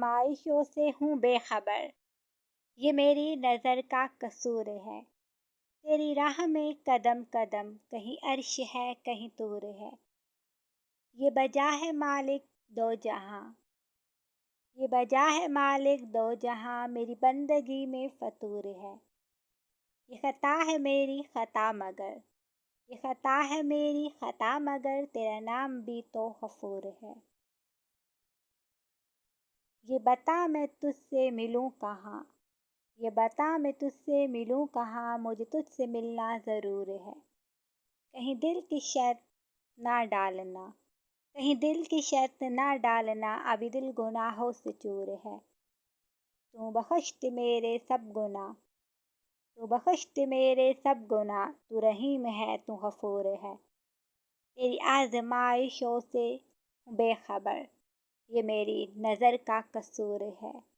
آزمائشوں سے ہوں بے خبر، یہ میری نظر کا قصور ہے۔ تیری راہ میں قدم قدم، کہیں عرش ہے کہیں طور ہے، یہ بجا ہے مالک دو جہاں، یہ بجا ہے مالک دو جہاں، میری بندگی میں فطور ہے۔ یہ خطا ہے میری خطا مگر، یہ خطا ہے میری خطا مگر، تیرا نام بھی تو غفور ہے۔ یہ بتا میں تجھ سے ملوں کہاں، یہ بتا میں تجھ سے ملوں کہاں، مجھے تجھ سے ملنا ضرور ہے۔ کہیں دل کی شرط نہ ڈالنا، کہیں دل کی شرط نہ ڈالنا، ابھی دل گناہوں سے چور ہے۔ تو بخش دے میرے سب گناہ، تو بخش دے میرے سب گناہ، تو رحیم ہے تو غفور ہے۔ تیری آزمائشوں سے ہوں بے خبر، یہ میری نظر کا قصور ہے۔